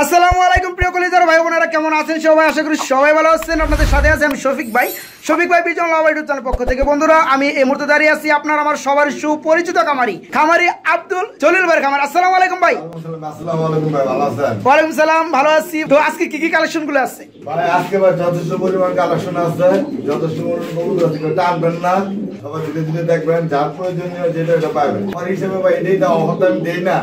আসসালামু আলাইকুম প্রিয় কলিজার ভাই বোনেরা, কেমন আছেন সবাই? আশা করি সবাই ভালো আছেন। আপনাদের সাথে আছে আমি শফিক ভাই বিজন লাভ ইউটিউব চ্যানেল পক্ষ থেকে। বন্ধুরা, আমি এই মুহূর্তে দাঁড়িয়ে আছি আপনার আমার সবার সুপরিচিত খামারি আব্দুল জলিল ভাইয়ের খামার। আসসালামু আলাইকুম ভাই। আসসালামু আলাইকুম ভাই, ভালো আছেন? ওয়ালাইকুম সালাম, ভালো আছি। তো আজকে কি কালেকশন গুলো আছে ভাই? আজকে ভাই যথেষ্ট পরিমাণ কালেকশন আছে, যথেষ্ট পরিমাণ আছে, টানবেন না, সবাই ধীরে ধীরে দেখবেন, যার প্রয়োজনীয় যেটা এটা পাবেন। আমার হিসেবে ভাই এটাই দাও, অফারটা আমি দেই না।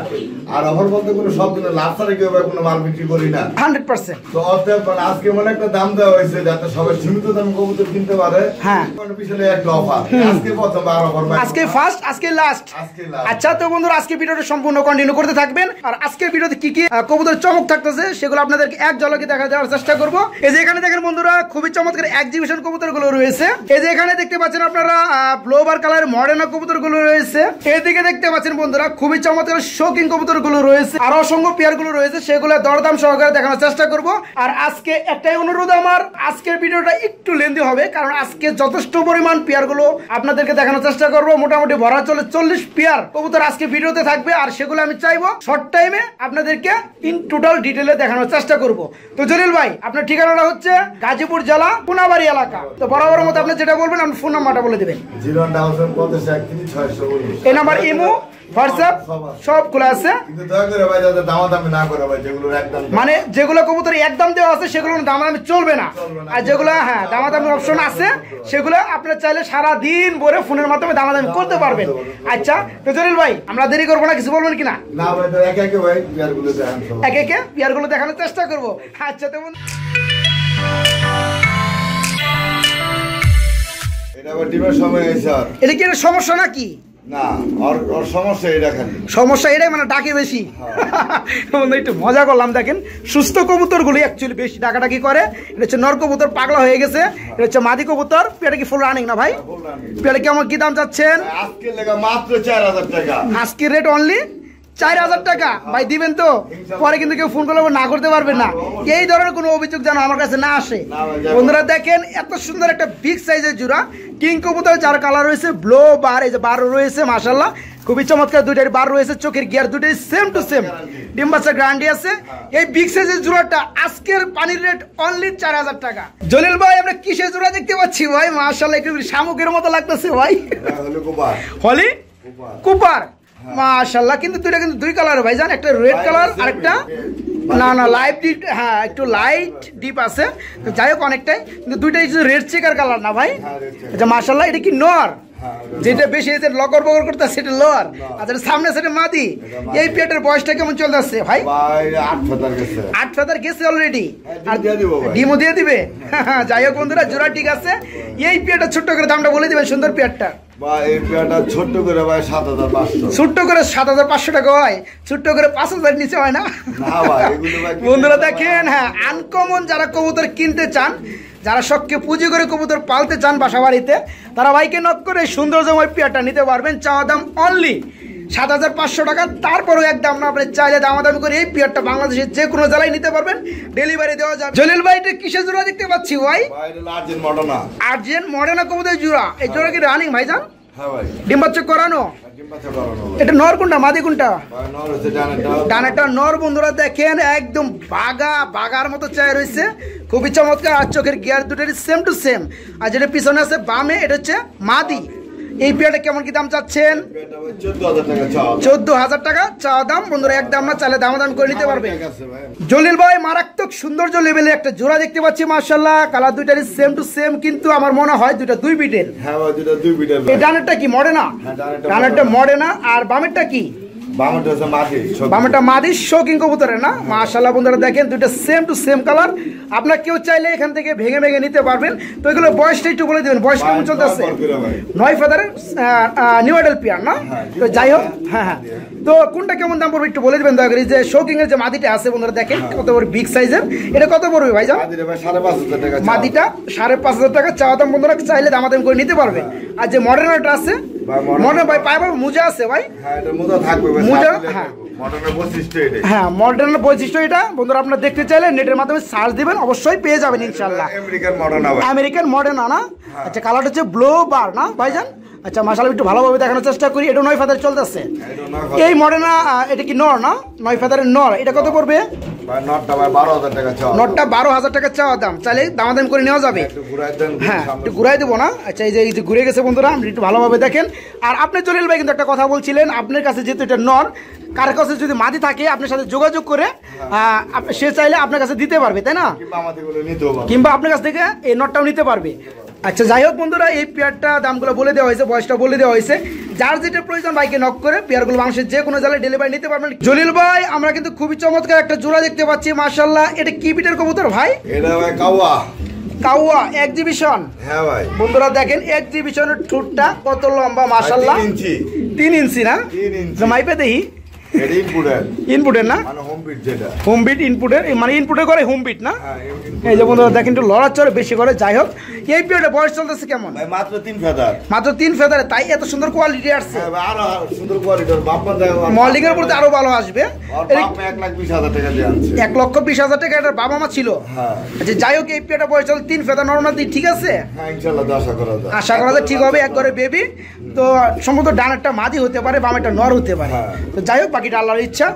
আর অফার বলতে কোনো সব দিনে লাভ ছাড়া কেউ ভাই কোনো মাল বিক্রি করি না 100%। তো অতএব মানে আজকে মনে একটা দাম দেওয়া হয়েছে যাতে সবাই সীমিত দামে কবুতর কিনতে পারে। হ্যাঁ, পিছনে একটা অফার, আজকে প্রথম আর অফার ভাই, আজকে ফার্স্ট, আজকে লাস্ট। আচ্ছা, তো বন্ধুরা আজকে ভিডিওটা সম্পূর্ণ কন্টিনিউ করতে থাকবেন। আর আজকের ভিডিওতে কি কি কবুতর চমক থাকতেছে সেগুলো আপনাদেরকে এক ঝলকে দেখা দেওয়ার চেষ্টা করব। এই যে এখানে দেখেন বন্ধুরা, খুবই চমৎকার এক্সিবিশন কবুতর গুলো রয়েছে। এই যে এখানে দেখতে পাচ্ছেন আপনারা ব্লোবার কালারের মডার্না কবুতর গুলো রয়েছে। এদিকে দেখতে পাচ্ছেন বন্ধুরা খুবই চমৎকার শৌকিং কবুতর গুলো রয়েছে, আর অসংখ্য পেয়ার গুলো রয়েছে, সেগুলো দরদাম সহকারে দেখানোর চেষ্টা করব। আর আজকে একটাই অনুরোধ আমার, আজকের ভিডিওটা একটু লেন্দি হবে, কারণ আজকে যথেষ্ট পরিমাণ পেয়ার গুলো আপনাদেরকে দেখানোর চেষ্টা করব। মোটামুটি ভরা চলে 40 পেয়ার কবুতর আজকে ভিডিওতে থাকবে, আর সেগুলো আমি চাইবো শর্ট টাইমে আপনাদেরকে ইন টোটাল ডিটেলে দেখানোর চেষ্টা করব। তো জলিল ভাই, আপনার ঠিকানাটা হচ্ছে গাজীপুর জেলা কোনাবাড়ি এলাকা। তো বরাবর মতো আপনি যেটা বলবেন, আপনি ফোন নাম্বারটা বলে দেবেন। 0105136 এই নাম্বার ইমো হোয়াটসঅ্যাপ সব খোলা আছে। মানে যেগুলো কবুতর একদম দেওয়া আছে সেগুলো দামাদামি চলবে না, আর যেগুলো হ্যাঁ দামাদামি অপশন আছে সেগুলো আপনারা চাইলে সারা দিন ভরে ফোনের মাধ্যমে দামাদামি করতে পারবেন। আচ্ছা, তো জলিল ভাই আমরা দেরি করবো না, কিছু বলবেন কিনা? না ভাই, একে একে ভাই পেয়ারগুলো দেখান, একে একে পেয়ারগুলো দেখানোর চেষ্টা করবো। আচ্ছা, তো এটা আবার ডিমের সময় হয়েছে। আর এটা কি সমস্যা নাকি? না, ওর সমস্যা এটা খালি, সমস্যা এটাই, মানে ডাকে বেশি। একটু মজা করলাম। দেখেন, সুস্থ কবুতর গুলি অ্যাকচুয়ালি বেশি ডাকাডাকি করে। এটা হচ্ছে নর কবুতর, পাগলা হয়ে গেছে। এটা হচ্ছে মাদি কবুতর। পেয়ারটা কি ফুল রানিং না ভাই? পেয়ারটা কেমন কি দাম চাচ্ছেন? আজকে লেগা মাত্র 4000 টাকা। আজকের রেট অনলি 4000 টাকা। ভাই দিবেন তো? পরে কিন্তু কেউ ফোন করলে না করতে পারবেন না। এই ধরনের কোনো অভিযোগ যেন আমার কাছে না আসে। বন্ধুরা দেখেন, এত সুন্দর একটা বিগ সাইজের জোড়া কিং কবুতর, যার কালার রয়েছে ব্লো বার, এই যে বার রয়েছে মাশাআল্লাহ, খুবই চমৎকার। দুইটার বার রয়েছে, চোখের গিয়ার দুটোই সেম টু সেম, ডিম বাচ্চা গ্যারান্টি আছে। এই বিগ সাইজের জোড়াটা আজকের পানির রেট অনলি 4000 টাকা। জলিল ভাই, আমরা কিসের জোড়া দেখতে পাচ্ছি ভাই? মাশাআল্লাহ, একটু শামুকের মতো লাগতেছে ভাই। হলি কুপার মাশাআল্লাহ, কিন্তু দুইটা কিন্তু দুই কালার ভাই জান, একটা রেড কালার আর একটা না লাইট ডিপ। হ্যাঁ, একটু লাইট ডিপ আছে, তো যাই হোক অনেকটাই, কিন্তু দুইটাই রেড চেকার কালার না ভাই? আচ্ছা মাশাআল্লাহ, এটা কি নর? যেটা বেশি লগর বগর করতে সেটা লোয়ার, আর সামনে সেটা মাদি। এই পেটের বয়সটা কেমন চলতেছে ভাই? 8 ফেদার গেছে অলরেডি, আর ডিমও দিয়ে দিবে। যাই হোক বন্ধুরা, জোড়া ঠিক আছে। এই পেয়ারটা ছোট্ট করে দামটা বলে দিবেন, সুন্দর পেয়ারটা। ছোট্ট করে ভাই 7500। ছোট্ট করে 7500 টাকা হয়, ছোট্ট করে 5000 নিচে হয় না বন্ধুরা। দেখেন, হ্যাঁ আনকমন যারা কবুতর কিনতে চান, যারা শখকে পুঁজি করে কবুতর পালতে চান বাসা বাড়িতে, তারা ভাইকে নক করে সুন্দর জময় পেয়ারটা নিতে পারবেন। চাওয়া দাম অনলি 7500 টাকা। তারপরও একদম না, আপনি চাইলে দামাদামি করে এই পেয়ারটা বাংলাদেশের যে কোনো জেলায় নিতে পারবেন, ডেলিভারি দেওয়া যাবে। জলিল ভাই, এটা কিসের জোড়া দেখতে পাচ্ছি ভাই? আর্জেন্ট মডার্না কবুতরের জোড়া। এই জোড়া কি রানিং ভাইজান? হ্যাঁ ভাই, ডিম বাচ্চা করানো। এটা নর কোনটা, মাদি কোনটা? ডানাটা নর। বন্ধুরা দেখেন, একদম বাগার মতো চায় রয়েছে, খুবই চমৎকার। আর চোখের গিয়ার দুটোর সেম টু সেম, আর যেটা পিছনে আছে বামে, এটা হচ্ছে মাদি। এই পেয়ারটা কেমন কি দাম চাচ্ছেন? 14000 টাকা চাওয়া দাম। বন্ধুরা একদম না, চাইলে দামাদাম করে নিতে পারবে। জলিল ভাই, মারাত্মক সৌন্দর্য লেভেলে একটা জোড়া দেখতে পাচ্ছি মাশাআল্লাহ। কালার দুইটারই সেম টু সেম, কিন্তু আমার মনে হয় দুইটা দুই বিটের। হ্যাঁ ভাই, দুইটা দুই বিটের। এই ডানেরটা কি মডার্না? ডানেরটা মডার্না, আর বামেরটা কি? বামেরটা মাদি শৌকিং কবুতরের না? মাশাআল্লাহ বন্ধুরা দেখেন, দুইটা সেম টু সেম কালার। আপনার কেউ চাইলে এখান থেকে ভেঙে ভেঙে নিতে পারবেন। তো এগুলো বয়সটা একটু বলে দিবেন, বয়স কেমন চলতেছে? 9 ফেদারের নিউ আইডাল পেয়ার না? তো যাই হোক, হ্যাঁ তো কোনটা কেমন দাম পড়বে একটু বলে দিবেন দয়া করে। যে শৌকিং এর যে মাদিটা আছে বন্ধুরা দেখেন, কত বড় বিগ সাইজের, এটা কত পড়বে ভাইজান? মাদিটা 5500 টাকা চাওয়া দাম। বন্ধুরা চাইলে দামাদাম করে নিতে পারবে। আর যে মডার্নটা আছে, মডার্ন ভাই পায় মোজা আছে ভাই? হ্যাঁ, এটা মোজা থাকবে ভাই, মোজা। হ্যাঁ, হ্যাঁ মডার্নের বৈশিষ্ট্য এটা। বন্ধুরা আপনারা দেখতে চাইলে নেটের মাধ্যমে সার্চ দিবেন, অবশ্যই পেয়ে যাবেন ইনশাআল্লাহ। আমেরিকান মডার্ন না? আচ্ছা, কালারটা হচ্ছে ব্লো বার না ভাইজান? আচ্ছা মাশাআল্লাহ, একটু ভালোভাবে দেখানোর চেষ্টা করি। এটা 9 ফেদার চলতেছে এই মডেলটা। এটা কি নর না? 9 ফেদারের নর। এটা কত পড়বে? ভাই নটটা ভাই 12,000 টাকা চাও। নটটা 12,000 টাকা চাওয়া দাম, চাইলে দামাদামি করে নেওয়া যাবে। একটু ঘুরাই দেন। হ্যাঁ, একটু ঘুরাই দেবো না? আচ্ছা, এই যে ঘুরে গেছে বন্ধুরা, একটু ভালোভাবে দেখেন। আর আপনি জলিল ভাই কিন্তু একটা কথা বলছিলেন, আপনার কাছে যেহেতু এটা নর, কার কাছে যদি মাদি থাকে আপনার সাথে যোগাযোগ করে সে চাইলে আপনার কাছে দিতে পারবে, তাই না? কিংবা আপনার কাছ থেকে এই নটটাও নিতে পারবে। আচ্ছা যাই হোক বন্ধুরা, এই পেয়ারটা দামগুলো বলে দেওয়া হয়েছে, বয়সটা বলে দেওয়া হয়েছে। যার যেটা প্রয়োজন বাইকে নক করে পেয়ারগুলো বাংলাদেশের যে কোনো জেলায় ডেলিভারি নিতে পারবেন। জলিল ভাই, আমরা কিন্তু খুবই চমৎকার একটা জোড়া দেখতে পাচ্ছি মাশাআল্লাহ। এটা কি বিটের কবুতর ভাই? এটা ভাই কাওয়া। কাওয়া এক্সিবিশন। হ্যাঁ ভাই, বন্ধুরা দেখেন এক্সিবিশনের ঠোঁটটা কত লম্বা মাশাআল্লাহ। 3 ইঞ্চি না? 3 ইঞ্চি। মাইপে দেখি। এটা ইনপুটের। ইনপুটের না? মানে হোম বিট যেটা। হোম বিট ইনপুটের, মানে ইনপুটের করে হোম বিট না? এই যে বন্ধুরা দেখেন একটু লড়াচড়ে বেশি করে। যাই হোক, এই পিরিয়ডে বয়স চলতেছে কেমন? ভাই মাত্র 3 ফেদার। মাত্র 3 ফেদারে, তাই এত সুন্দর কোয়ালিটি আসছে। হ্যাঁ ভাই, আরো সুন্দর কোয়ালিটির বাপমা দেয়। মলিং এর উপরে আরো ভালো আসবে। আর বাপ 1,20,000 টাকা দিয়ে আনছে। 1,20,000 টাকা এটার বাবা মা ছিল। হ্যাঁ। আচ্ছা যাই হোক, এই পিরিয়ডে বয়স চল 3 ফেদার নরমাল ঠিক আছে? হ্যাঁ ইনশাআল্লাহ আশা করা যায়। আশা করা যায় ঠিক হবে। একবারে বেবি তো সম্ভবত ডানেরটা মাদি হতে পারে, বামেরটা নর হতে পারে। তো যাই হোক, বাকিটা আল্লাহর ইচ্ছা।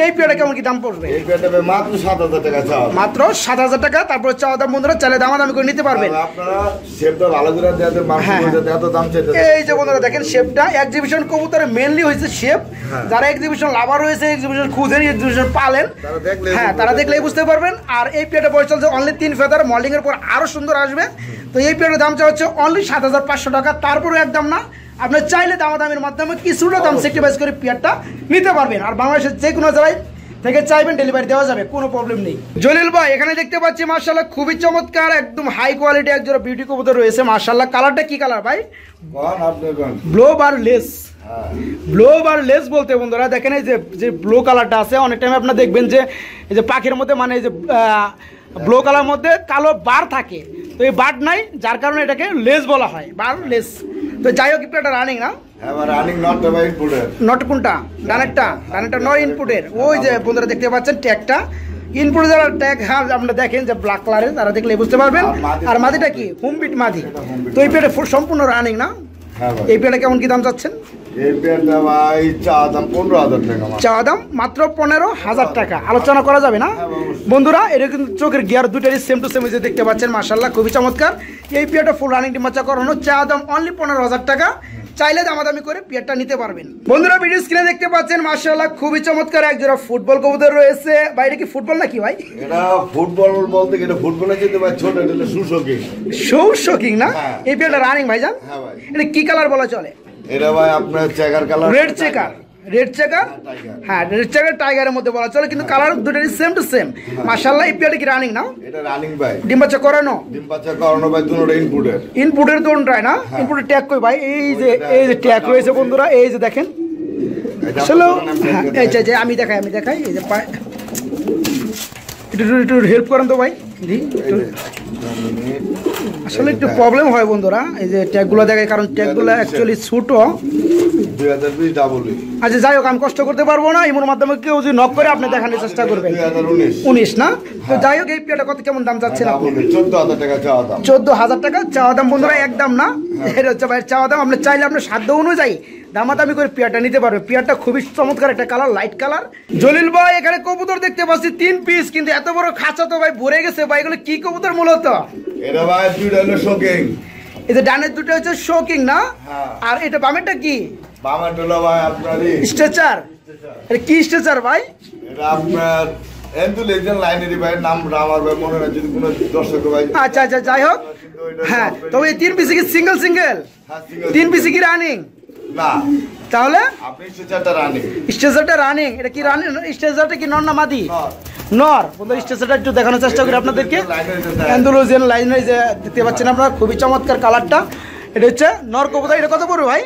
এই পিরিয়ডে কেমন কি দাম পড়বে? এই পেটে মাত্র 7,000 টাকা চাও। মাত্র 7,000 টাকা। তারপর চাওয়া দাম বন্ধুরা চাইলে দামাদামি করে নিতে পারবেন। আপনারা শেপটা ভালো করে দেওয়াতে মাংস এত দাম চাইতে। এই যে বন্ধুরা দেখেন শেপটা, এক্সিবিশন কবুতরের মেইনলি হয়েছে শেপ। যারা এক্সিবিশন লাভার রয়েছে, এক্সিবিশন খুঁজেন, এক্সিবিশন পালেন, হ্যাঁ তারা দেখলেই বুঝতে পারবেন। আর এই পেটে বয়স চলছে অনলি 3 ফেদার। মডেলিং এর পর আরো সুন্দর আসবে। তো এই পেটের দামটা হচ্ছে অনলি 7,500 টাকা। তারপরে একদম না, আপনি চাইলে দামাদামির মাধ্যমে কিছুটা দাম সেক্রিফাইস করে পেয়ারটা নিতে পারবেন। আর বাংলাদেশের যে কোনো জায়গায় থেকে চাইবেন ডেলিভারি দেওয়া যাবে, কোনো প্রবলেম নেই। জলিল ভাই, এখানে দেখতে পাচ্ছি মাশাআল্লাহ খুবই চমৎকার একদম হাই কোয়ালিটি একজোড়া বিউটি কবুতর রয়েছে মাশাআল্লাহ। কালারটা কি কালার ভাই? ব্লু বার লেস। ব্লু বার লেস বলতে বন্ধুরা দেখেন, এই যে ব্লু কালারটা আছে, অনেক টাইম আপনারা দেখবেন যে এই যে পাখির মধ্যে মানে এই যে ব্লু কালার মধ্যে কালো বার থাকে, তো এই বার নাই, যার কারণে এটাকে লেস বলা হয়, বার লেস। তো যাই হোক, এটা রানিং না? নট কোনটা? ডানেরটা নয় ইনপুটের। ওই যে বন্ধুরা দেখতে পাচ্ছেন ট্যাগটা, ইনপুট যারা ট্যাগ আপনারা দেখেন যে ব্ল্যাক কালারের, তারা দেখলে বুঝতে পারবেন। আর মাদিটা কি? হোম বিট মাদি। তো এই পেটে সম্পূর্ণ রানিং না? এই পেটে কেমন কি দাম চাচ্ছেন? চাওয়া দাম মাত্র 15,000 টাকা। আলোচনা করা যাবে না বন্ধুরা? এটা কিন্তু চোখের গিয়ার দুটারই সেম টু সেম দেখতে পাচ্ছেন মাশাআল্লাহ, খুবই চমৎকার। এই পেয়ারটা ফুল রানিং ডিম্বাচ্চা করানো, চাওয়া দাম অনলি 15,000 টাকা। চাইলে দামাদামি করে পেয়ারটা নিতে পারবেন। বন্ধুরা ভিডিও স্ক্রিনে দেখতে পাচ্ছেন মাশাআল্লাহ খুবই চমৎকার একজোড়া ফুটবল কবুতর রয়েছে। বাইরে কি ফুটবল নাকি ভাই? এটা ফুটবল বলতে কি, এটা ফুটবলে যেতে ভাই ছোট, এটা সুশোকিং। সুশোকিং না? এই পেয়ারটা রানিং ভাইজান? হ্যাঁ ভাই। এটা কি কালার বলা চলে? এটা ভাই আপনার checker colour. Red checker. Red checker, হ্যাঁ রেড চেকার টাইগারের মধ্যে বলা চলে, কিন্তু কালার দুটোরই সেম টু সেম মাশাআল্লাহ। এই পেয়ারটা কি রানিং না? এটা রানিং ভাই। ডিম বাচ্চা করানো? ডিম বাচ্চা করানো ভাই, দুটোটা ইনপুটের। ইনপুটের দুটোটাই না? ইনপুটের ট্যাগ কই ভাই? এই যে ট্যাগ রয়েছে বন্ধুরা, এই যে দেখেন। চলো এই যে আমি দেখাই এই যে একটু হেল্প করেন তো ভাই। আসলে একটু প্রবলেম হয় বন্ধুরা এই যে ট্যাগগুলো দেখায়, কারণ ট্যাগগুলো অ্যাকচুয়ালি ছোটো। 2020 ডাবল। আচ্ছা যাই হোক, আমি কষ্ট করতে পারবো না। ইমোর মাধ্যমে কেউ যদি নক করে আপনি দেখানোর চেষ্টা করবেন। 2019 না? তো যাই হোক, এই পেয়ারটা কত কেমন দাম চাচ্ছেন আপনি? 14,000 টাকা চাওয়া দাম। 14,000 টাকা চাওয়া দাম বন্ধুরা, একদম না। এটা হচ্ছে ভাই চাওয়া দাম। আপনি চাইলে আপনার সাধ্য অনুযায়ী দামাদামি করে পেয়ারটা নিতে পারবে। পেয়ারটা খুবই চমৎকার একটা কালার, লাইট কালার। জলিল ভাই, এখানে কবুতর দেখতে পাচ্ছি 3 পিস, কিন্তু এত বড় খাঁচা তো ভাই ভরে গেছে ভাই। এগুলো কি কবুতর মূলত? এটা ভাই দুইটা হলো শোকিং। এই যে ডানের দুটো হচ্ছে শোকিং না? আর এটা বামেরটা কি? বামেরটা হলো ভাই আপনার স্ট্রেচার। এটা কি স্ট্রেচার ভাই? এটা আপনার এন্টুলেশন লাইনেরই ভাই, নাম আমার ভাই মনে হয়, যদি কোনো দর্শক ভাই। আচ্ছা যাই হোক, হ্যাঁ তবে এই 3 পিসে কি সিঙ্গেল? 3 পিসে কি রানিং না? তাহলে আপনি স্ট্রেচারটা রানিং। এটা কি রানিং? স্ট্রেচারটা কি নর না মাদি? নর। বন্ধু স্ট্রেচারটা একটু দেখানোর চেষ্টা করি আপনাদেরকে। অ্যান্ডালুসিয়ান লাইনের যে দেখতে পাচ্ছেন আপনারা, খুবই চমৎকার কালারটা। এটা হচ্ছে নর কবুতর। এটা কত পড়বে ভাই?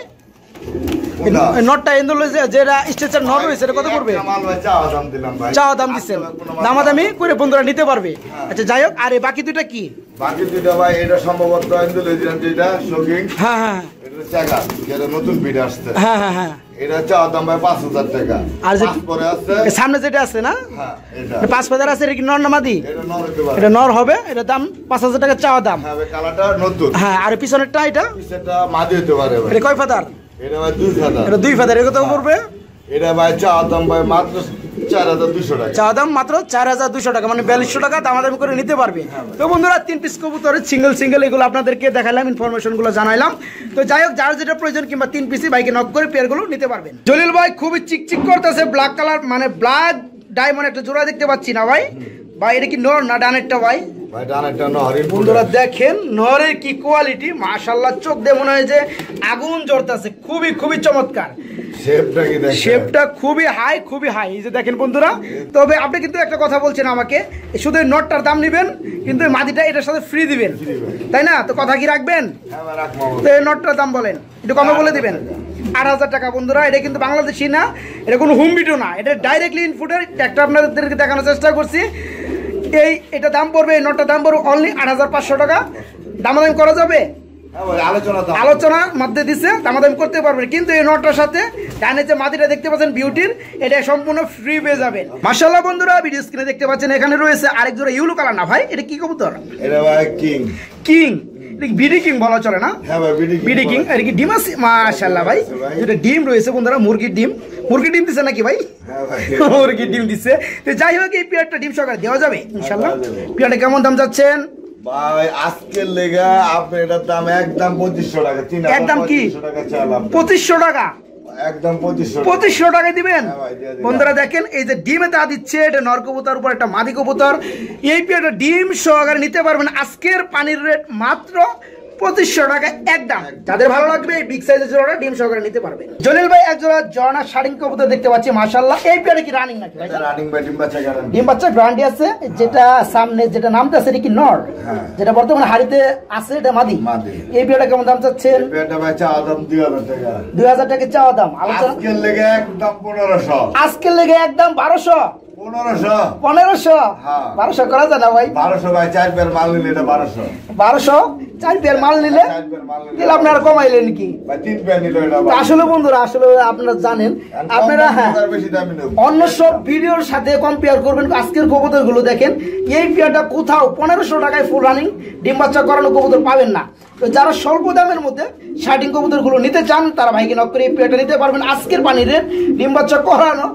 নটটা অ্যান্ডালুসিয়ান যেটা স্ট্রেচার নর রয়েছে, এটা কত পড়বে? চাওয়া দাম দিচ্ছেন, দামাদামি করে বন্ধুরা নিতে পারবে। আচ্ছা যাই হোক, আর বাকি দুইটা কি? বাকি দুইটা ভাই এটা সম্ভবত অ্যান্ডালুসিয়ান যেটা শোকিং। হ্যাঁ এটা চেকার, যেটা নতুন বিট আসছে। হ্যাঁ এটা চাওয়া দাম ভাই 5000 টাকা। আর যে পরে আছে সামনে যেটা আছে না, হ্যাঁ এটা 5000 আছে, এটা কি নর না মাদি? এটা নর হতে পারে, এটা নর হবে, এটা দাম 5000 টাকা চাওয়া দাম। হ্যাঁ ভাই কালারটা নতুন। হ্যাঁ, আর পিছনেরটা এটা এটা মাদি হতে পারে ভাই। এটা কয় ফাদার? এটা ভাই 2000। এটা 2 ফাদার। এর কত পড়বে? এটা ভাই চাওয়া দাম ভাই মাত্র 4200 টাকা। চাওয়া দাম মাত্র 4200 টাকা, মানে 4200 টাকা দামাদামি করে নিতে পারবে। তো বন্ধুরা 3 পিস কবুতরের সিঙ্গেল এগুলো আপনাদেরকে দেখালাম, ইনফরমেশনগুলো জানাইলাম। তো যাই হোক, যার যেটা প্রয়োজন কিংবা 3 পিসই বাইকে নক করে পেয়ারগুলো নিতে পারবেন। জলিল ভাই খুবই চিকচিক করতেছে, ব্ল্যাক কালার মানে ব্ল্যাক ডায়মন্ড একটা জোড়া দেখতে পাচ্ছি না ভাই। ভাই এটা কি নর না ডানেরটা ভাই? ভাই ডানেরটা নর। বন্ধুরা দেখেন নরের কি কোয়ালিটি, মাশাআল্লাহ, চোখ দিয়ে মনে হয় যে আগুন জ্বলতেছে, খুবই চমৎকার। শেপটা কি দেখেন? শেপটা খুবই হাই, এই যে দেখেন বন্ধুরা। তবে আপনি কিন্তু একটা কথা বলছেন আমাকে, শুধু এই নটটার দাম নেবেন কিন্তু এই মাদিটা এটার সাথে ফ্রি দিবেন, তাই না? তো কথা কি রাখবেন? হ্যাঁ ভাই রাখবো। তো এই নটটার দাম বলেন, একটু কমে বলে দিবেন। 8000 টাকা বন্ধুরা। এটা কিন্তু বাংলাদেশি না, এটা কোনো হোম ভিডিও না, এটা ডাইরেক্টলি ইনপুটের একটা আপনাদেরকে দেখানোর চেষ্টা করছি। এটা দাম পড়বে, এই নটটার দাম পড়বে অনলি 8500 টাকা। দামাদামি করা যাবে, আলোচনার মধ্যে দিচ্ছে, দামাদামি করতে পারবেন। কিন্তু এই নটটার সাথে ডানে যে মাদিটা দেখতে পাচ্ছেন বিউটির, এটা সম্পূর্ণ ফ্রি পেয়ে যাবেন। মাশাআল্লাহ বন্ধুরা, ভিডিও স্ক্রিনে দেখতে পাচ্ছেন এখানে রয়েছে আরেক জোড়া ইউলো কালার। না ভাই এটা কি কবুতর? এটা ভাই কিং বিডি কিং বলা চলে না? হ্যাঁ ভাই বিডি কিং। আর কি ডিম আছে? মাশাআল্লাহ ভাই, এটা ডিম রয়েছে বন্ধুরা, মুরগির ডিম দিছে নাকি ভাই? হ্যাঁ ভাই মুরগির ডিম দিছে। তো যাই হোক, এই পেয়ারটা ডিম সহকারে দেওয়া যাবে ইনশাআল্লাহ। পেয়ারটা কেমন দাম যাচ্ছেন ভাই আজকের লেগা? আপনি এটার দাম একদম 2500 টাকা। একদম কি 2500 টাকা চালাম। 2500 টাকা একদম 2500 টাকা দিবেন। বন্ধুরা দেখেন, এই যে ডিমে তা দিচ্ছে, এটা নর কবুতর উপর একটা মাদি কবুতর। এই পেয়ারটা ডিম সহকারে নিতে পারবেন। আজকের পানির রেট মাত্র 2500 টাকা একদম। যাদের ভালো লাগবে এই বিগ সাইজের জোড়াটা ডিম সহকারে নিতে পারবেন। জলিল ভাই এক জোড়া জর্না শাড়িং কবুতর দেখতে পাচ্ছি, মাশাআল্লাহ। এই পেয়ারে কি রানিং নাকি ভাই? রানিং ভাই, ডিম বাচ্চা গ্যারান্টি। ডিম বাচ্চা গ্যারান্টি আছে। যেটা সামনে যেটা নামটা আছে এটা কি নর? যেটা বর্তমানে হাড়িতে আছে এটা মাদি। এই পেয়ারটা কেমন দাম চাচ্ছেন? এই পেয়ারটা ভাই চাওয়া দাম 2000 টাকা। 2000 টাকা চাওয়া দাম। আজকের লেগে একদম 1500। আজকের লেগে একদম 1200। 1500 হ্যাঁ 1200 করা যায় না ভাই? 1200 ভাই, 4 পেয়ার মাল নিলে এটা 1200। 4 পেয়ার মাল নিলে তাহলে আপনারা কমাইলেন কি ভাই? 3 পেয়ার নিলে এটা। আসলে বন্ধুরা, আসলে আপনারা জানেন, আপনারা হ্যাঁ বেশি দামি নেব। অন্য সব ভিডিওর সাথে কম্পেয়ার করবেন। আজকের কবুতর গুলো দেখেন, এই পেয়ারটা কোথাও 1500 টাকায় ফুল রানিং ডিম বাচ্চা করানো কবুতর পাবেন না। তো যারা স্বল্প দামের মধ্যে শার্টিং কবুতর গুলো নিতে চান, তারা ভাইকে নক করে এই পেয়ারটা নিতে পারবেন। আজকের পানির রেট ডিম বাচ্চা করানো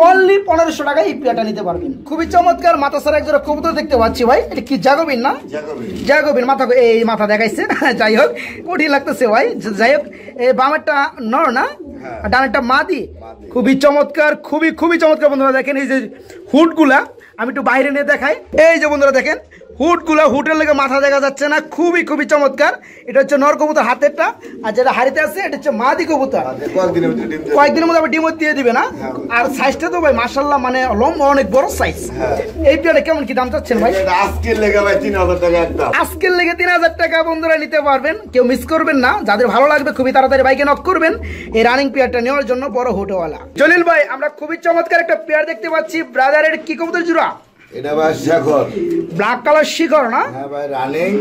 অনলি 1500 টাকায় এই পেয়ারটা নিতে পারবেন। খুবই চমৎকার মাথা সারা এক জোড়া কবুতর দেখতে পাচ্ছি ভাই। এটা কি জাগোবিন না? জাগোবিন মাথা, এই মাথা দেখাইছে। যাই হোক, কঠিন লাগতেছে ভাই। যাই হোক, এই বামেরটা নর না, ডানেরটা মাদি। খুবই চমৎকার, খুবই চমৎকার বন্ধুরা। দেখেন এই যে হুডগুলা, আমি একটু বাইরে নিয়ে দেখাই। এই যে বন্ধুরা দেখেন হুডগুলা, হুডের লেগে মাথা দেখা যাচ্ছে না। খুবই চমৎকার। এটা হচ্ছে নর কবুতর হাতেরটা, আর যেটা হাড়িতে আছে এটা হচ্ছে মাদি কবুতর। কয়েকদিনের মধ্যে আবার ডিম দিয়ে দিবে না? আর সাইজটা তো ভাই মাশাআল্লাহ, মানে লম্বা অনেক বড় সাইজ। এই পেয়ারটা কেমন কি দাম চাচ্ছেন ভাই? আজকের লেগে ভাই 3000 টাকা একদম। আজকের লেগে 3000 টাকা বন্ধুরা নিতে পারবেন। কেউ মিস করবেন না। যাদের ভালো লাগবে খুবই তাড়াতাড়ি বাইকে নক করবেন এই রানিং পেয়ারটা নেওয়ার জন্য, বড় হুডওয়ালা। জলিল ভাই আমরা খুবই চমৎকার একটা পেয়ার দেখতে পাচ্ছি। ব্রাদারের কি কবুতর জোড়া? এটা ভাই শেখর, ব্ল্যাক কালার শিখর না? হ্যাঁ ভাই রানিং।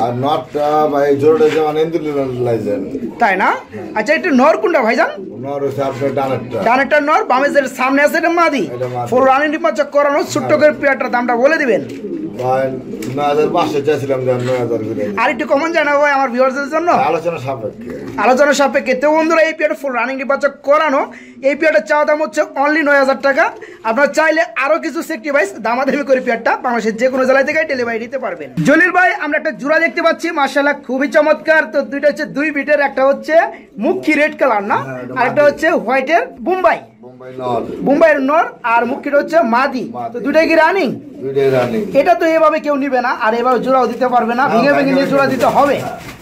আর নটটা ভাই জোড়া যেমন এন্ডুলাইজেন, তাই না? আচ্ছা, এটা নর কোনটা ভাইজান? নর হচ্ছে আপনার ডানেরটা। ডানেরটা নর, বামে যে সামনে আছে এটা মাদি। ফুল রানিং ডিম্বাচক করানো ছোট্ট করে পেয়ারটার দামটা বলে দিবেন। ভাই 9500 চাইছিলাম, 9000 করে। আর একটু কমন জানা ভাই আমার ভিউয়ারদের জন্য, আলোচনা সাপেক্ষে। তো বন্ধুরা এই পেয়ারটা ফুল রানিং ডিম্বাচক করানো, এই পেয়ারটার চাওয়া দাম হচ্ছে অনলি 9000 টাকা। আপনারা চাইলে আরো কিছু সেক্টিভাইজ দামাদামি করে পেয়ারটা বাংলাদেশের যে কোনো জেলা থেকে ডেলিভারি দিতে পারবেন। জলিল ভাই আমরা একটা জোড়া দেখতে পাচ্ছি, মাশাআল্লাহ খুবই চমৎকার। তো দুইটা হচ্ছে 2 বিটের, একটা হচ্ছে মুখী রেড কালার না, আর একটা হচ্ছে হোয়াইটের বোম্বাই। বোম্বাইয়ের নর আর মুখীটা হচ্ছে মাদি। তো দুইটাই কি রানিং? এটা তো এভাবে কেউ নিবে না, আর এভাবে জোড়াও দিতে পারবে না, ভেঙে নিয়ে জোড়া দিতে হবে।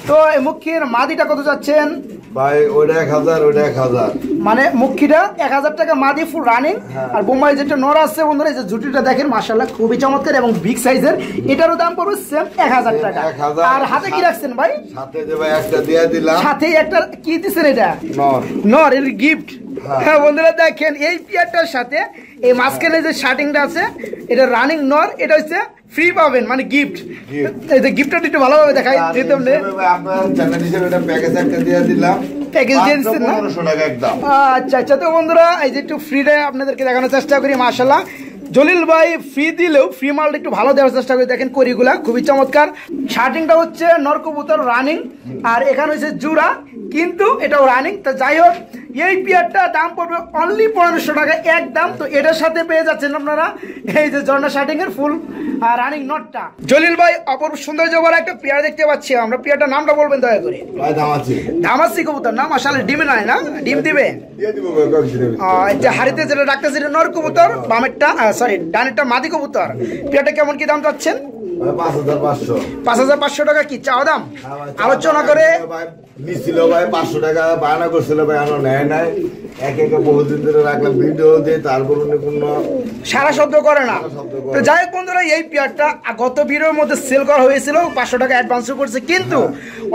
তো এই মুখীর মাদিটা কত যাচ্ছেন ভাই? ওটা 1000, ওটা 1000। মানে মুখীটা 1000 টাকা মাদি ফুল রানিং। আর বোম্বাই যেটা নর আছে বন্ধুরা, এই যে জুটিটা দেখেন মাশাআল্লাহ খুবই চমৎকার এবং বিগ সাইজের। এটারও দাম পড়বে সেম 1000 টাকা। আর হাতে কি রাখছেন ভাই? সাথে যে ভাই একটা দিয়ে দিলাম। সাথে একটা কি দিছেন? এটা নর। নর এর গিফট। হ্যাঁ বন্ধুরা দেখেন এই পেয়ারটার সাথে এই মাঝখানে যে শার্টিংটা আছে এটা রানিং নর, এটা হচ্ছে ফ্রি পাবেন মানে গিফট। এই যে গিফটটা একটু ভালোভাবে দেখাই দিতাম না আপনার চ্যানেল হিসেবে এটা প্যাকেজ একটা দিয়ে দিলাম, প্যাকেজ দিয়ে দিচ্ছেন না? 1500 টাকা একদম। আচ্ছা আচ্ছা, তো বন্ধুরা এই যে একটু ফ্রিটা আপনাদেরকে দেখানোর চেষ্টা করি। মাশাআল্লাহ জলিল ভাই ফ্রি দিলেও ফ্রি মালটা একটু ভালো দেওয়ার চেষ্টা করি। দেখেন করিগুলা খুবই চমৎকার। শার্টিংটা হচ্ছে নর কবুতর রানিং, আর এখানে হচ্ছে জুরা, কিন্তু এটাও রানিং। তো যাই হোক এই পেয়ারটা দাম পড়বে অনলি 1500 টাকা একদম। তো এটার সাথে পেয়ে যাচ্ছেন আপনারা এই যে ঝর্ণা শার্টিং এর ফুল রানিং নটটা। জলিল ভাই অপর সৌন্দর্য ভরা একটা পেয়ার দেখতে পাচ্ছি আমরা, পেয়ারটার নামটা বলবেন দয়া করে। ভাই দামাচ্ছি দামাসি কবুতর না? মাশাআল্লাহ ডিমে নাই না? ডিম দিবে? দিয়ে দিব ভাই কয়েকদিন। এই যে হাড়িতে যেটা রাখতেছে এটা নর কবুতর, বামেরটা সরি ডানেরটা মাদি কবুতর। পেয়ারটা কেমন কি দাম চাচ্ছেন? 5500। 5500 টাকা কি চাওয়া দাম? আলোচনা করে নিছিল ভাই 500 টাকা বায়না করছিল ভাই, আনো নেয় নাই। এক এক বহুদিন ধরে রাখলাম, ভিডিও দিয়ে তারপর কোনো সারা শব্দ করে না। তো যাই হোক বন্ধুরা এই পেয়ারটা গত ভিডিওর মধ্যে সেল করা হয়েছিল, 500 টাকা অ্যাডভান্সও করছে, কিন্তু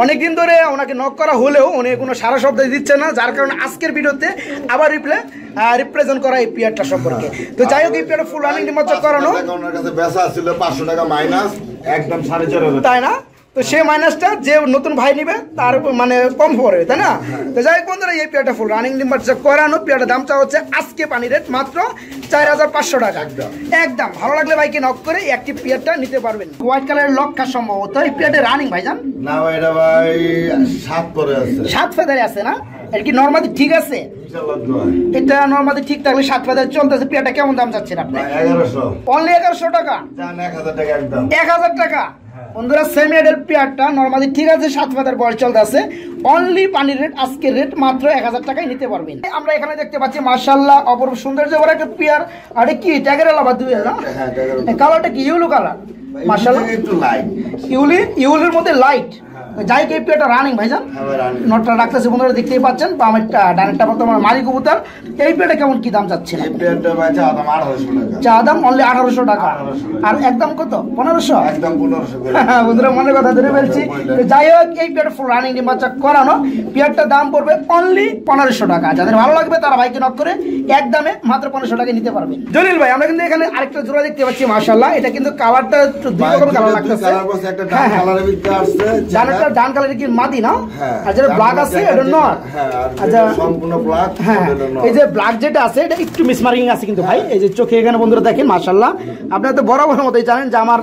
অনেকদিন ধরে ওনাকে নক করা হলেও উনি কোনো সারা শব্দ দিচ্ছে না, যার কারণে আজকের ভিডিওতে আবার রিপ্রেজেন্ট করা এই পেয়ারটা সম্পর্কে। তো যাই হোক এই পেয়ারটা ফুল রানিং ডিমাচক করানো, ওনার কাছে বেচা ছিল 500 টাকা মাইনাস একদম 4500, তাই না? তো সে মাইনাসটা যে নতুন ভাই নিবে তার মানে কম পড়বে, তাই না? তো যাই হোক বন্ধুরা এই পেয়ারটা ফুল রানিং ডিমাচক করানো, পেয়ারটার দামটা হচ্ছে আজকে পানি রেট মাত্র 4500 টাকা একদম। ভালো লাগলে ভাইকে নক করে একটি পেয়ারটা নিতে পারবেন। হোয়াইট কালারের লক্ষা সম্ভবত এই পেয়ারটা রানিং ভাইজান না ভাই, এটা ভাই 7 করে আছে, 7 ফেদারে আছে না? এটা কি নরমালি ঠিক আছে? ইনশাআল্লাহ দোয়া। এটা নরমালি ঠিক থাকলে 7 ফেদারে চলতেছে। পেয়ারটা কেমন দাম যাচ্ছেন আপনি? 1100। অনলি 1100 টাকা? জান 1000 টাকা একদম। 1000 টাকা বন্ধুরা। সেমি এডের পেয়ারটা নরমালি ঠিক আছে, 7 ফেদার বয়স চলতে আছে। অনলি পানির রেট আজকের রেট মাত্র 1000 টাকায় নিতে পারবেন। আমরা এখানে দেখতে পাচ্ছি মাশাআল্লাহ অপরূপ সৌন্দর্য ভরা একটা পেয়ার। আর কি ট্যাগের আলাদা দুই না? হ্যাঁ ট্যাগের। কালারটা কি ইউলো কালার? মাশাআল্লাহ একটু লাইট ইউলের মধ্যে লাইট। যাই কি পেয়ারটা রানিং ভাইজান? নটটা রাখতেছে বন্ধুরা দেখতেই পাচ্ছেন, বামেরটা ডানেরটা বর্তমানে মারি কবুতর। এই পেয়ারটা কেমন কি দাম চাচ্ছেন? এই পেয়ারটা ভাই চা দাম 1800 টাকা। চা দাম অনলি 1800 টাকা। আর একদম কত? 1500 একদম 1500 করে। বন্ধুরা মনের কথা ধরে ফেলছি। যাই হোক এই পেয়ারটা ফুল রানিং ডিমাচা করানো, পেয়ারটার দাম পড়বে অনলি 1500 টাকা। যাদের ভালো লাগবে তারা ভাইকে নক করে একদমে মাত্র 1500 টাকা নিতে পারবেন। জলিল ভাই আমরা কিন্তু এখানে আরেকটা জোড়া দেখতে পাচ্ছি মাশাআল্লাহ। এটা কিন্তু কালারটা দুই রকম কালার লাগতেছে। কালার বসে একটা ডান কালারের ভিতরে আসছে, ডানটা ডান কালারের কি মাদি না? হ্যাঁ। আর যেটা ব্ল্যাক আছে এটা নর। হ্যাঁ আচ্ছা সম্পূর্ণ ব্ল্যাক। হ্যাঁ এই যে ব্ল্যাক যেটা আছে এটা একটু মিসমার্কিং আছে কিন্তু ভাই। এই যে চোখে এখানে বন্ধুরা দেখেন মাশাআল্লাহ। আপনারা তো বরাবর মতোই জানেন যে আমার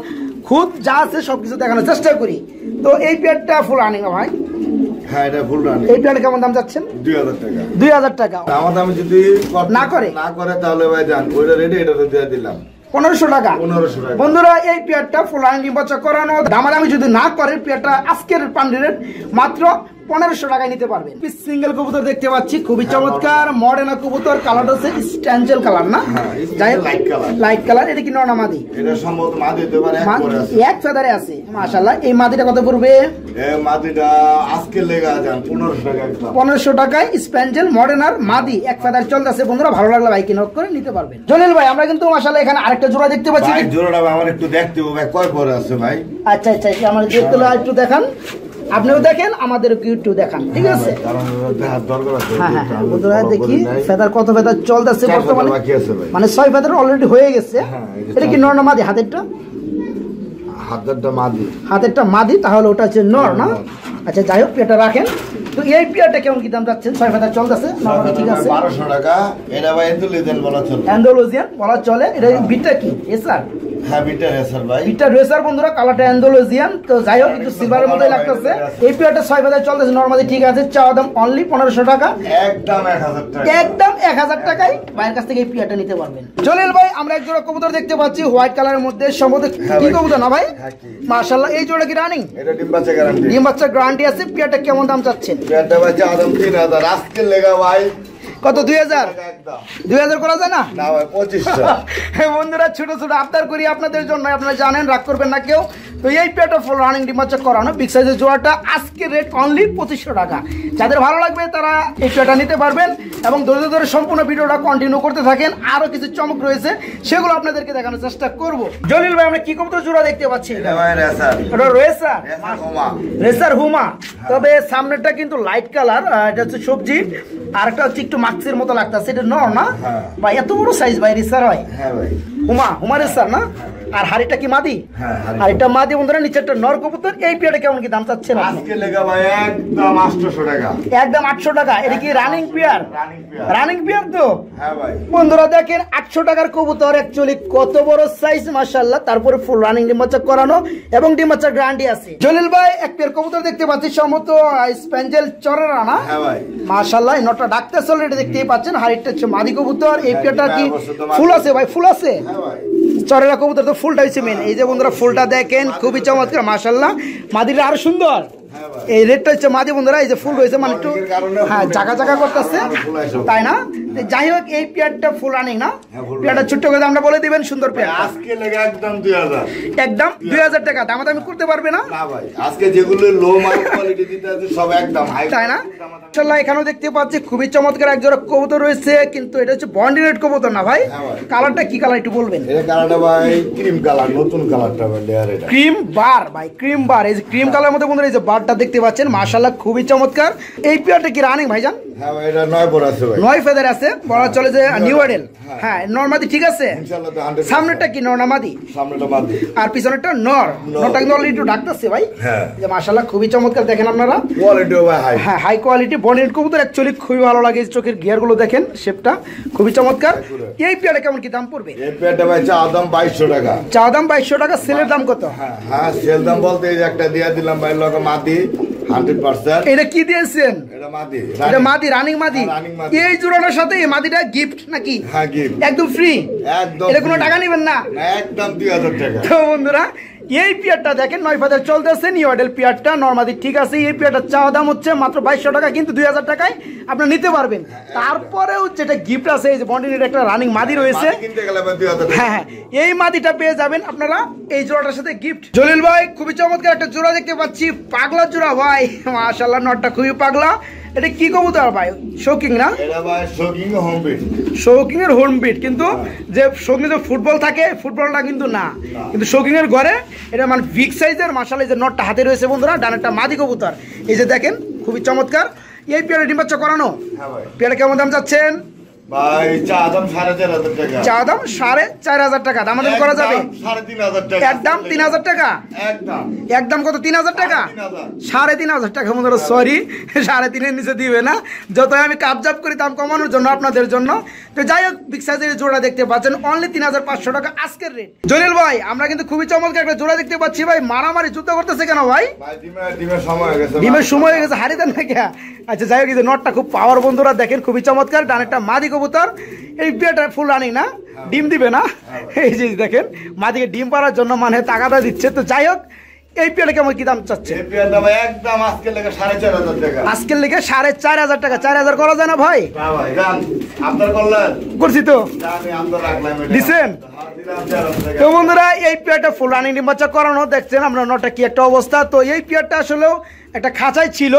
খুদ যা আছে সবকিছু দেখানোর চেষ্টা করি। তো এই পেয়ারটা ফুল রানিং ভাই? হ্যাঁ এটা ফুল রানিং। এই পেয়ারটা কেমন দাম যাচ্ছেন? 2000 টাকা। 2000 টাকা। আমি যদি না করে তাহলে ভাই জান ওইটা রেডি, এটা তো দিয়ে দিলাম 1500 টাকা। 1500 টাকা। বন্ধুরা এই পেয়ারটা ফুল রানিং নির্বাচন করানো, দামাদামি যদি না করে পেয়ারটা আজকের পান্ডি রেট মাত্র 1500 টাকায় নিতে পারবেন। সিঙ্গেল কবুতর দেখতে পাচ্ছি খুবই চমৎকার মডার্ন কবুতর। কালারটা হচ্ছে স্ট্যাঞ্জেল কালার না? Light colour. এটা কি নর না মাদি? এটা সম্ভবত মাদি হতে পারে, এক ফেদারে আছে মাশাআল্লাহ। এই মাদিটা কত পড়বে? এই মাদিটা আজকে লেগা যান 1500 টাকা একদম। 1500 টাকায় স্প্যাঞ্জেল মডার্নার মাদি এক ফেদার চলতেছে বন্ধুরা। ভালো লাগলে ভাইকে নক করে নিতে পারবেন। জলিল ভাই আমরা কিন্তু মাশাআল্লাহ এখানে আরেকটা জোড়া দেখতে পাচ্ছি। ভাই জোড়াটা আমার একটু দেখতে হবে, কয় পরে আছে ভাই? আচ্ছা আচ্ছা আমার দেখতে একটু দেখান, আপনিও দেখেন আমাদের একটু দেখান, ঠিক আছে? হ্যাঁ হ্যাঁ বন্ধুরা দেখি ফেদার কত ফেদার চলতেছে বর্তমানে, মানে 6 ফেদার অলরেডি হয়ে গেছে। এটা কি নর না মাদি? হাতেরটা হাতেরটা মাদি, তাহলে ওটা হচ্ছে নর না? আচ্ছা যাই হোক এটা রাখেন। তো এই পেয়ারটা কেমন কি দাম যাচ্ছেন? 6 ফেদার চলতেছে, ঠিক আছে 1200 টাকা। এটা ভাই এন্ডোলজিয়ান বলা চলে। এন্ডোলজিয়ান বলা চলে। এটা বিটটা কি এসআর? হ্যাঁ বিটা রেসার ভাই। বিটা রেসার বন্ধুরা, কালারটা এন্ডোলজিয়ান। তো যাই হোক একটু সিলভারের মতোই লাগতেছে। এই পেয়ারটা 6 ফেদার চলতেছে নরমালি, ঠিক আছে। চাওয়া দাম অনলি 1500 টাকা। একদম 1000 টাকা। একদম 1000 টাকায় ভাইয়ের কাছ থেকে এই পেয়ারটা নিতে পারবেন। জলিল ভাই আমরা এক জোড়া কবুতর দেখতে পাচ্ছি হোয়াইট কালারের মধ্যে, সম্ভবত কি কবুতর না ভাই? মাশাআল্লাহ এই জোড়া কি রানিং? এটা ডিম বাচ্চা গ্যারান্টি। ডিম বাচ্চা গ্যারান্টি আছে। পেয়ারটা কেমন দাম চাচ্ছেন? পেয়ারটা ভাই চাওয়া দাম 3000 আজকে লেগা ভাই। কত? 2000 করা যায় না? না ভাই 2500। বন্ধুরা ছোট ছোট আবদার করি আপনাদের জন্য, আপনারা জানেন রাগ করবেন না কেউ। তো এই পেয়ারটা ফুল রানিং ডিমাচক করানো বিগ সাইজের জোড়াটা আজকে রেট অনলি 2500 টাকা। যাদের ভালো লাগবে তারা এই পেয়ারটা নিতে পারবেন এবং ধরে ধরে সম্পূর্ণ ভিডিওটা কন্টিনিউ করতে থাকেন। আরো কিছু চমক রয়েছে সেগুলো আপনাদেরকে দেখানোর চেষ্টা করব। জলিল ভাই আমরা কি কবুতর জোড়া দেখতে পাচ্ছি? এটা ভাই রেসার। এটা রেসার হুমা। রেসার হুমা। তবে সামনেরটা কিন্তু লাইট কালার, এটা হচ্ছে সবজি, আর একটা হচ্ছে একটু বাক্সের মতো লাগতেছে, এটা নর না হ্যাঁ। ভাই? এত বড় সাইজ ভাই রিসার হয়? হ্যাঁ ভাই। হুমার রিসার না? আর হাড়িটা কি মাদি? হ্যাঁ, হাড়ি। আর এটা মাদি বন্ধুরা, নিচে একটা নর কবুতর। এই পেয়ারটা কেমন কি দাম চাচ্ছেন আপনি? আজকে লেগা ভাই একদম 800 টাকা। একদম 800 টাকা। এটা কি running pair? Running pair. Running pair তো হ্যাঁ ভাই। বন্ধুরা দেখেন 800 টাকার কবুতর, অ্যাকচুয়ালি কত বড় সাইজ মাশাআল্লাহ। তারপরে ফুল রানিং ডিম্বাচক করানো এবং ডিম্বাচক গ্যারান্টি আছে। জলিল ভাই এক পেয়ার কবুতর দেখতে পাচ্ছি, সম্ভবত স্প্যাঞ্জেল চরেরা না? হ্যাঁ ভাই। মাশাআল্লাহ এই নটটা ডাকতেছে অলরেডি, দেখতেই পাচ্ছেন। হাড়িটা হচ্ছে মাদি কবুতর। এই পেয়ারটা কি হ্যাঁ, ফুল আছে ভাই? ফুল আছে। হ্যাঁ ভাই। চরেরা কবুতর তো ফুলটা হচ্ছে মেন। এই যে বন্ধুরা ফুলটা দেখেন, খুবই চমৎকার মাশাআল্লাহ। মাদিটা আরো সুন্দর। হ্যাঁ ভাই। এই রেডটা হচ্ছে মাদি বন্ধুরা, এই যে ফুল রয়েছে মানে একটু হ্যাঁ জাগা জাগা করতেছে, তাই না? যাই হোক এই পেয়ারটা ফুল রানিং না? হ্যাঁ, full পেয়ারটা ছোট্ট করে আমরা বলে দিবেন, সুন্দর পেয়ার। আজকে লেগা একদম 2000। একদম 2000 টাকা। দামাদামি করতে পারবে না? না ভাই, আজকে যেগুলো লো মাল কোয়ালিটি দিতে আছে সব একদম হাই, তাই না? ইনশাআল্লাহ এখানেও দেখতে পাচ্ছি খুবই চমৎকার এক জোড়া কবুতর রয়েছে, কিন্তু এটা হচ্ছে বন্ডিনেট কবুতর না ভাই? হ্যাঁ ভাই। কালারটা কি কালার একটু বলবেন? এটা কালারটা ভাই ক্রিম কালার, নতুন কালারটা ভাই লেয়ার এটা। ক্রিম বার ভাই, ক্রিম বার। এই যে ক্রিম কালার মধ্যে বন্ধুরা এই যে বারটা দেখতে পাচ্ছেন, মাশাআল্লাহ খুবই চমৎকার। এই পেয়ারটা কি রানিং ভাইজান? হ্যাঁ ভাই, এটা 9 পর আছে ভাই। 9 ফেদার আছে, বলা চলে যে নিউ মডেল। হ্যাঁ নরমাদি ঠিক আছে। ইনশাআল্লাহ তো 100%। সামনেটা কি নরমাদি? সামনেটা মাদি। আর পিছনেরটা নর। নরটা কিন্তু অলরেডি একটু ডাকতেছে ভাই। হ্যাঁ। যে মাশাআল্লাহ খুবই চমৎকার, দেখেন আপনারা। কোয়ালিটিও ভাই হাই। হ্যাঁ হাই কোয়ালিটি বন্ডিনেট কবুতর, অ্যাকচুয়ালি খুবই ভালো লাগে। চোখের গিয়ার গুলো দেখেন, শেপটা খুবই চমৎকার। এই পেয়ারটা কেমন কি দাম পড়বে? এই পেয়ারটা ভাই চা দাম 2200 টাকা। চা দাম 2200 টাকা, সেলের দাম কত? হ্যাঁ হ্যাঁ, সেল দাম বলতে এই যে একটা দিয়া দিলাম ভাই, লগে মাদি 100%। এটা কি দিয়েছেন? এটা মাদি। এটা মাদি, রানিং মাদি। হ্যাঁ, running মাদি। এই জোড়াটার সাথে এই মাদিটা গিফট নাকি? হ্যাঁ গিফট। একদম ফ্রি? একদম এটা কোনো free। টাকা নেবেন না? না, একদম 2000 টাকা। তো বন্ধুরা এই পেয়ারটা দেখেন 9 ফেদার চলতেছে, নিউ মডেল পেয়ারটা নরমাদি ঠিক আছে। এই পেয়ারটা চাওয়া দাম হচ্ছে মাত্র 2200 টাকা, কিন্তু 2000 টাকায় আপনারা নিতে পারবেন। তারপরেও যেটা গিফট আছে, এই যে বন্ডিনের একটা রানিং মাদি রয়েছে। মাদি কিনতে গেলে ভাই 2000 টাকা। হ্যাঁ হ্যাঁ, এই মাদিটা পেয়ে যাবেন আপনারা এই জোড়াটার সাথে গিফট। জলিল ভাই খুবই চমৎকার একটা জোড়া দেখতে পাচ্ছি, পাগলা জোড়া ভাই মাশাআল্লাহ। নটটা খুবই পাগলা। এটা কি কবুতর ভাই? শৌকিং না? এটা ভাই শোকিং হোম বিট। শৌকিং এর হোম বিট, কিন্তু যে শৌকিং যে ফুটবল থাকে, ফুটবলটা কিন্তু না, কিন্তু শৌকিং এর ঘরে এটা মানে বিগ সাইজের। মাশাআল্লাহ এই যে নটটা হাতে রয়েছে বন্ধুরা, ডানেরটা মাদি কবুতর। এই যে দেখেন খুবই চমৎকার। এই পেয়ারে ডিম বাচ্চা করানো। হ্যাঁ ভাই। পেয়ারে কেমন দাম যাচ্ছেন? ভাই চা দাম 4500 টাকা। চা দাম 4500 টাকা। দামাদামি করা যাবে? 3500 টাকা। একদম 3000 টাকা। একদম। একদম কত? 3000 টাকা। 3500। 3500 টাকা বন্ধুরা, সরি 3.5-এর নিচে দিবে না। যতই আমি কাপজাপ করি দাম কমানোর জন্য আপনাদের জন্য। তো যাই হোক, বিগ সাইজের জোড়া দেখতে পাচ্ছেন, অনলি 3500 টাকা আজকের রেট। জলিল ভাই আমরা কিন্তু খুবই চমৎকার একটা জোড়া দেখতে পাচ্ছি ভাই। মারামারি যুদ্ধ করতেছে কেন ভাই? ভাই ডিমের সময় হয়ে গেছে। ডিমের সময় হয়ে গেছে, হারি দেন না কে? আচ্ছা যাই হোক, এই যে নটটা খুব পাওয়ার বন্ধুরা, দেখেন খুবই চমৎকার। ডানেরটা মাদি কবুতর। এই পেয়ারটা ফুল রানিং না? ডিম দিবে না? এই যে দেখেন মাদিকে ডিম পাড়ার জন্য মানে টাকাটা দিচ্ছে। তো যাই হোক, এই পেয়ারটা কেমন কি দাম চাচ্ছে? এই পেয়ারটা ভাই একদম আজকে লেগে 4500 টাকা। আজকের লেগে 4500 টাকা। 4000 করা যায় না ভাই? না ভাই জান, আপনার করলেন করছি তো, আমি আন্দর রাখলাম এটা। দিছেন? হ্যাঁ, দিলাম 4000 টাকা। তো বন্ধুরা এই পেয়ারটা ফুল রানিং ডিম বাচ্চা করানো, দেখছেন আমরা নটা কি একটা অবস্থা। তো এই পেয়ারটা আসলেও একটা খাঁচাই ছিল,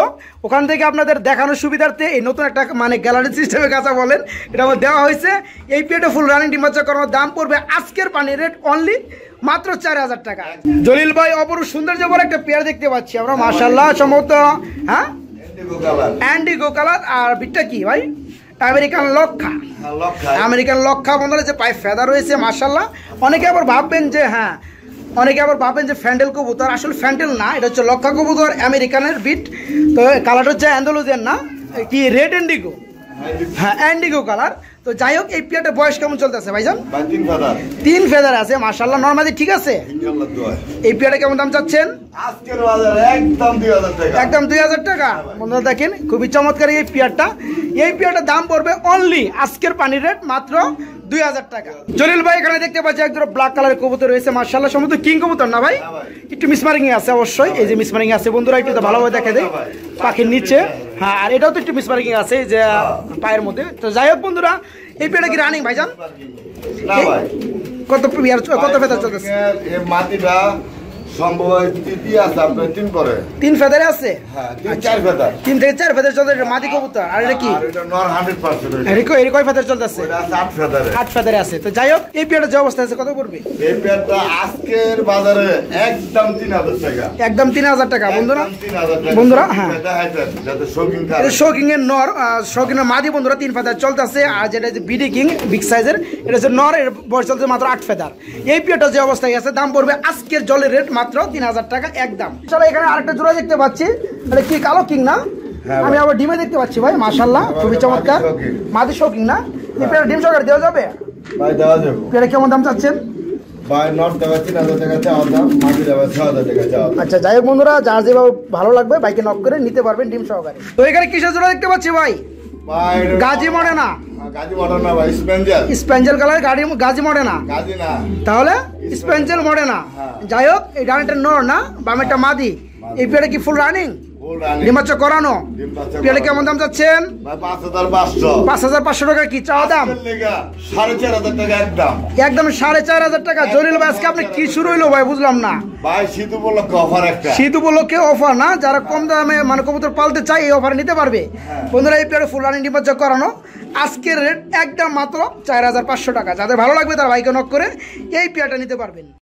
ওখান থেকে আপনাদের দেখানোর সুবিধার্থে এই নতুন একটা মানে গ্যালারি সিস্টেমে খাঁচা বলেন, এটা আমার দেওয়া হয়েছে। এই পেয়ারটা ফুল রানিং ডিম বাচ্চা করানোর দাম পড়বে আজকের পানির রেট অনলি মাত্র 4000 টাকা। জলিল ভাই অপরূপ সৌন্দর্য বলে একটা পেয়ার দেখতে পাচ্ছি আমরা মাশাআল্লাহ, সম্ভবত হ্যাঁ ইন্ডিগো কালার। অ্যান্ডিগো কালার। আর বিটটা কি ভাই? আমেরিকান লক্ষা। হ্যাঁ, লক্ষা। আমেরিকান লক্ষা বন্ধুরা, যে পায়ে ফেদা রয়েছে মাশাআল্লাহ। অনেকে আবার ভাববেন যে হ্যাঁ, অনেকে আবার ভাবেন যে ফ্যান্ডেল কবুতর, আসলে ফ্যান্ডেল না, এটা হচ্ছে লক্ষা কবুতর, আমেরিকানের বিট। তো কালারটা হচ্ছে অ্যান্ডালুজিয়ান না কি, রেড ইন্ডিগো। হ্যাঁ ইন্ডিগো কালার। তো যাই হোক, এই পেয়ারটার বয়স কেমন চলতেছে ভাইজান? ভাই 3 ফেদার। 3 ফেদার আছে মাশাআল্লাহ, নরমালি ঠিক আছে। ইনশাআল্লাহ দোয়া। এই পেয়ারটা কেমন দাম চাচ্ছেন? আজকের বাজারে একদম 2000 টাকা। একদম 2000 টাকা। বন্ধুরা দেখেন খুবই চমৎকার এই পেয়ারটা। এই পেয়ারটার দাম পড়বে অনলি আজকের পানির রেট মাত্র 2000 টাকা। জলিল ভাই এখানে দেখতে পাচ্ছি একদম ব্ল্যাক কালারের কবুতর রয়েছে মাশাআল্লাহ, সম্ভবত কিং কবুতর না ভাই? একটু মিসমারিং আছে অবশ্যই, এই যে মিসমারিং আছে বন্ধুরা, একটু তো ভালোভাবে দেখে দেয় পাখির নিচে। হ্যাঁ, আর এটাও তো একটু মিসমারিং আছে এই যে পায়ের মধ্যে। তো যাই হোক বন্ধুরা, এই পেয়ারটা কি রানিং ভাইজান? না ভাই। কত ফেদার চলতেছে? এই মাটিটা সম্ভব হয় তৃতীয় আছে আপনার 3 করে 3 ফেদারে আছে। হ্যাঁ 3-4 ফেদার 3 থেকে 4 ফেদার চলতে এটা মাদি কবুতর। আর এটা কি? আর এটা নর 100% এর কয় ফেদার চলতেছে? ওটা আছে 8 ফেদারে। 8 ফেদারে আছে। তো যাই হোক এই পেয়ারটা যে অবস্থা আছে কত পড়বে? এই পেয়ারটা আজকের বাজারে একদম 3000 টাকা। একদম 3000 টাকা বন্ধুরা। একদম 3000 টাকা। বন্ধুরা, হ্যাঁ। এটা হাইটার যাতে শৌখিন কার। এটা শৌকিং এর নর, শৌকিং এর মাদি বন্ধুরা 3 ফেদার চলতেছে। আর যেটা যে বিডি কিং বিগ সাইজের এটা হচ্ছে নর, এর বয়স চলছে মাত্র 8 ফেদার। এই পেয়ারটা যে অবস্থায় আছে দাম পড়বে আজকের জলের রেট মাত্র 3000 টাকা একদম। চলো এখানে আরেকটা জোড়া দেখতে পাচ্ছি, এটা কি কালো কিং না? হ্যাঁ আমি আবার ডিমে দেখতে পাচ্ছি ভাই, মাশাআল্লাহ খুবই চমৎকার। মাদি শৌকিং না? এই পেয়ারটা ডিম সহকারে দেওয়া যাবে? ভাই দেওয়া যাবে। পেয়ারটা কেমন দাম চাচ্ছেন? ভাই নট দেওয়া 3000 টাকা চাওয়া দাম, মাটি দেওয়া 6000 টাকা চাওয়া দাম। আচ্ছা যাই হোক বন্ধুরা, যার যেভাবে ভালো লাগবে বাইকে নক করে নিতে পারবেন ডিম সহকারে। তো এখানে কিসের জোড়া দেখতে পাচ্ছি ভাই? ভাই এটা গাজী মডেনা। গাজী মডেনা ভাই, স্পেঞ্জেল। স্পেঞ্জেল কালার গাড়ি গাজী মডেনা। গাজী না। তাহলে স্পেঞ্জেল মডেনা। হ্যাঁ। যাই হোক এই ডানেরটা নর না, বামেরটা মাদি। এই পেয়ারে কি ফুল রানিং? Full running. ডিম বাচ্চা করানো? ডিম বাচ্চা পেয়ারে করানো। কেমন দাম চাচ্ছেন? ভাই 5500। 5500 টাকা কি চাওয়া দাম? আজকের লেগা 4500 টাকা একদম। একদম 4500 টাকা। জলিল ভাই আজকে আপনি কি শুরু হইলো ভাই, বুঝলাম না। ভাই শীত উপলক্ষে অফার একটা। শীত উপলক্ষে অফার না, যারা কম দামে মানে কবুতর পালতে চায় এই অফার নিতে পারবে। বন্ধুরা এই পেয়ারে ফুল রানিং ডিম বাচ্চা করানো আজকের রেট একদম মাত্র 4500 টাকা। যাদের ভালো লাগবে তারা বাইকে নক করে এই পেয়ারটা নিতে পারবেন।